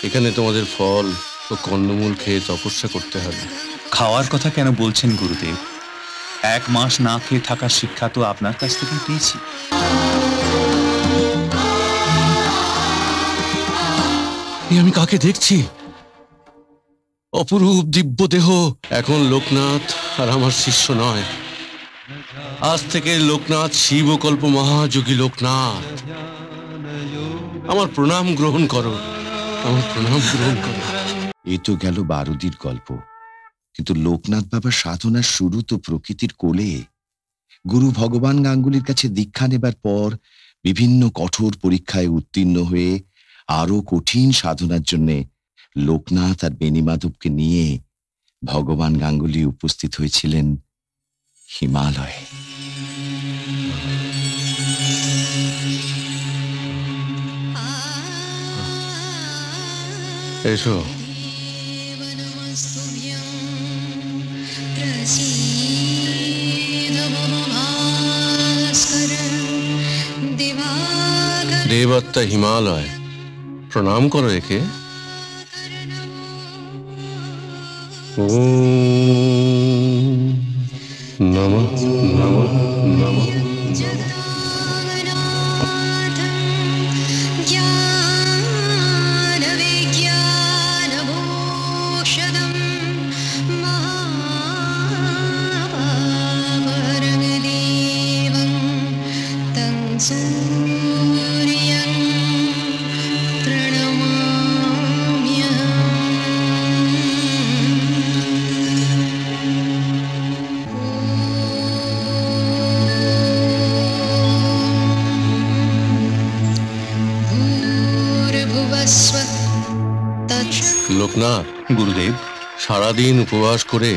এখানে তোমাদের ফল ও কন্দমূল খেয়ে তপস্যা করতে হবে। খাওয়ার কথা কেন বলছেন গুরুদেব? 1 মাস না খেয়ে থাকার শিক্ষা তো আপনার কাছ থেকেই পেয়েছি। আমি কাকে দেখছি? অপরূপ দিব্য দেহ। এখন লোকনাথ আর আমার শিষ্য নয়, আজ থেকে লোকনাথ শিবকল্প মহাযোগী লোকনাথ। আমার প্রণাম গ্রহণ করো, আমার প্রণাম গ্রহণ করো। এ তো গেল বারুদির গল্প, কিন্তু লোকনাথ বাবার সাধনার শুরু তো প্রকৃতির কোলে। গুরু ভগবান গাঙ্গুলির কাছে দীক্ষা নেবার পর বিভিন্ন কঠোর পরীক্ষায় উত্তীর্ণ হয়ে আরো কঠিন সাধনার জন্য লোকনাথ আর বেণীমাধবকে নিয়ে ভগবান গাঙ্গুলি উপস্থিত হয়েছিলেন হিমালয়ে। এসো। দেবাত্মা হিমালয়, প্রণাম করো একে। ওম নমঃ নমঃ নমঃ। লোকনাথ, গুরুদেব, সারাদিন উপবাস করে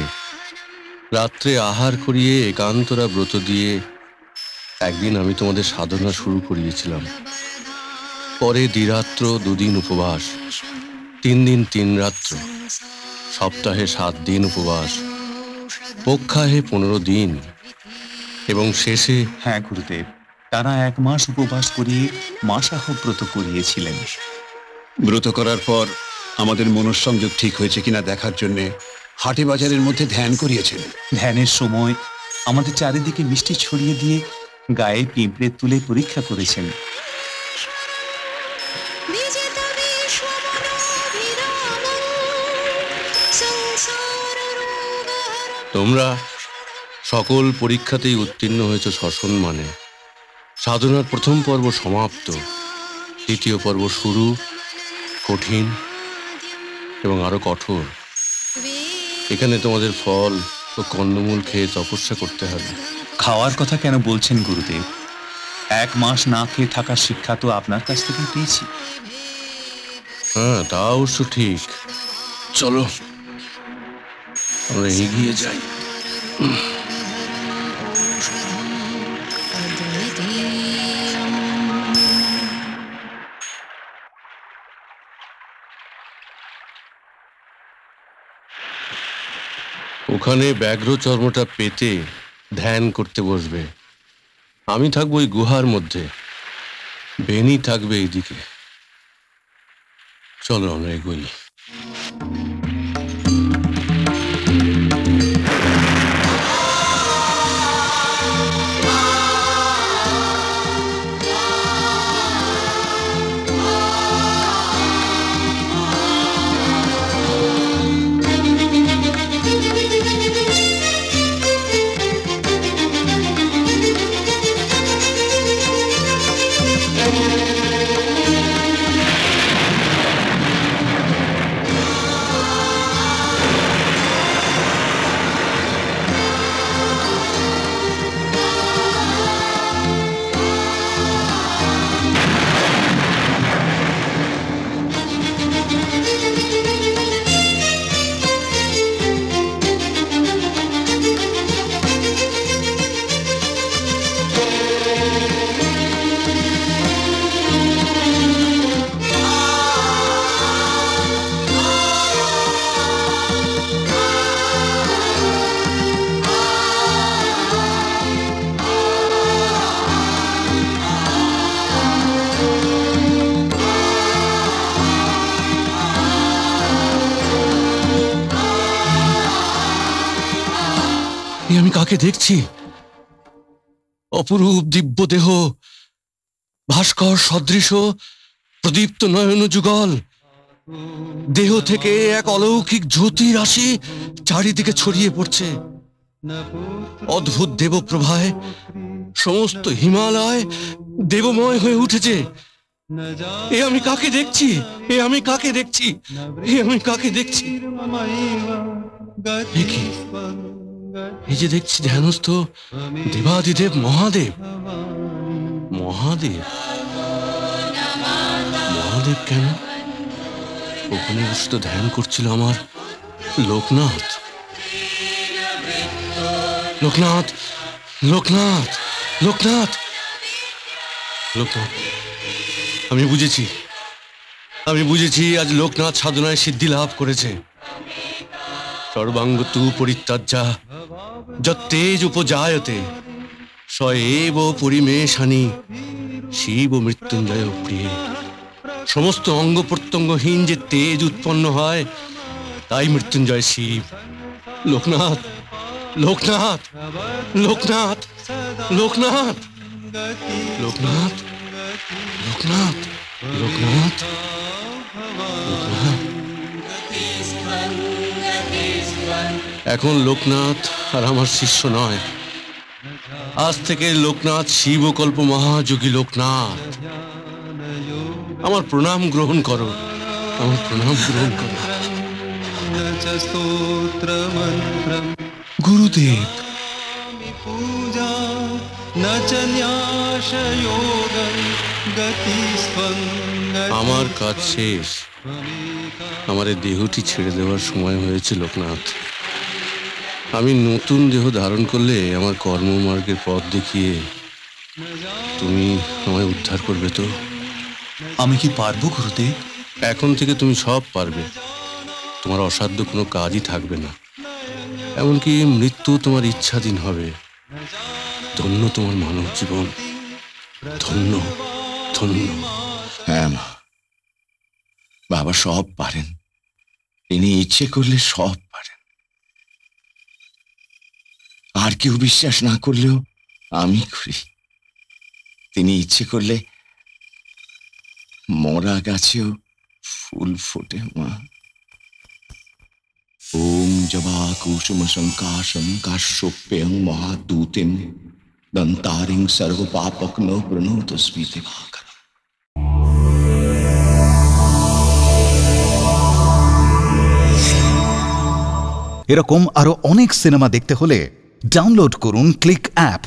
রাত্রে আহার করিয়ে একান্তরা ব্রত দিয়ে একদিন আমি তোমাদের সাধনা শুরু করিয়েছিলাম। পরে দ্বিরাত্র 2 দিন উপবাস, 3 দিন 3 রাত্র, সপ্তাহে 7 দিন উপবাস, পক্ষাহে 15 দিন এবং শেষে। হ্যাঁ গুরুদেব, তারা 1 মাস উপবাস করিয়ে মাসাহ ব্রত করিয়েছিলেন। ব্রত করার পর আমাদের মনঃসংযোগ ঠিক হয়েছে কিনা দেখার জন্য হাটে বাজারের মধ্যে ধ্যান করিয়েছেন। ধ্যানের সময় আমাদের চারিদিকে মিষ্টি ছড়িয়ে দিয়ে গায়ে পিঁপড়ে তুলে পরীক্ষা করেছেন। তোমরা সকল পরীক্ষাতেই উত্তীর্ণ হয়েছ সসম্মানে। সাধনার প্রথম পর্ব সমাপ্ত, দ্বিতীয় পর্ব শুরু, কঠিন এবং আরো কঠোর। এখানে তোমাদের ফল ও কন্দমূল খেয়ে তপস্যা করতে হবে। খাওয়ার কথা কেন বলছেন গুরুদেব? 1 মাস না খেয়ে থাকার শিক্ষা তো আপনার কাছ থেকেই পেয়েছি। হ্যাঁ, তা অবশ্য ঠিক। চলো আমরা এগিয়ে যাই। ওখানে ব্যাঘ্র চর্মটা পেতে ধ্যান করতে বসবে। আমি থাকবো ওই গুহার মধ্যে, বেনি থাকবে এইদিকে। চলো আমরা এগোই। কাকে দেখছি? অপরূপ দিব্য দেহ, ভাস্কর সদৃশ প্রদীপ্ত নয়ন যুগল, দেহ থেকে এক অলৌকিক জ্যোতি রাশি চারিদিকে ছড়িয়ে পড়ছে। অদ্ভুত দেবপ্রভায় সমস্ত হিমালয় দেবময় হয়ে উঠেছে। এ আমি কাকে দেখছি? এ আমি কাকে দেখছি? এ আমি কাকে দেখছি? এ কি? এই যে দেখছি ধ্যানস্থ দেবাদিদেব মহাদেব। মহাদেব? মহাদেব কেন? ওখানে বসে তো ধ্যান করছিল আমার লোকনাথ। লোকনাথ, লোকনাথ, লোকনাথ, লোকনাথ। আমি বুঝেছি আজ লোকনাথ সাধনায় সিদ্ধি লাভ করেছে। সর্বাঙ্গ তু পরিত্যাজ্যা যত্তেজ উপজায়তে স এব পরিমেশানি শিব মৃত্যুঞ্জয় প্রিয়ে। সমস্ত অঙ্গ প্রত্যঙ্গহীন যে তেজ উৎপন্ন হয় তাই মৃত্যুঞ্জয় শিব। লোকনাথ, লোকনাথ, লোকনাথ, লোকনাথ, লোকনাথ, লোকনাথ, লোকনাথ, লোকনাথ। এখন লোকনাথ আর আমার শিষ্য নয়, আজ থেকে লোকনাথ শিবকল্প মহাযোগী লোকনাথ। আমার প্রণাম গ্রহণ করো, আমার প্রণাম গ্রহণ করো। গুরুদেব, আমার কাজ শেষ। আমার এই দেহটি ছেড়ে দেওয়ার সময় হয়েছে লোকনাথ। আমি নতুন দেহ ধারণ করলে আমার কর্মমার্গের পথ দেখিয়ে তুমি আমায় উদ্ধার করবে তো? আমি কি পারবো গুরুদেব? এখন থেকে তুমি সব পারবে। তোমার অসাধ্য কোনো কাজই থাকবে না। এমনকি মৃত্যু তোমার ইচ্ছাধীন হবে। ধন্য তোমার মানব জীবন, ধন্য, ধন্য। হ্যাঁ মা, বাবা সব পারেন। তিনি ইচ্ছে করলে সব পারেন। আর কেউ বিশ্বাস না করলেও আমি করি। তিনি ইচ্ছে করলে মরা গাছেও ফুল ফোটে মা। ওম জবা কুসুম সংকাশম কাশ্যপ্যং মহাদূতিম দন্তারিং সর্বপাপগ্ন প্রণোতস্মি দিবাকরম। এরকম আরো অনেক সিনেমা দেখতে হলে ডাউনলোড করুন ক্লিক অ্যাপ।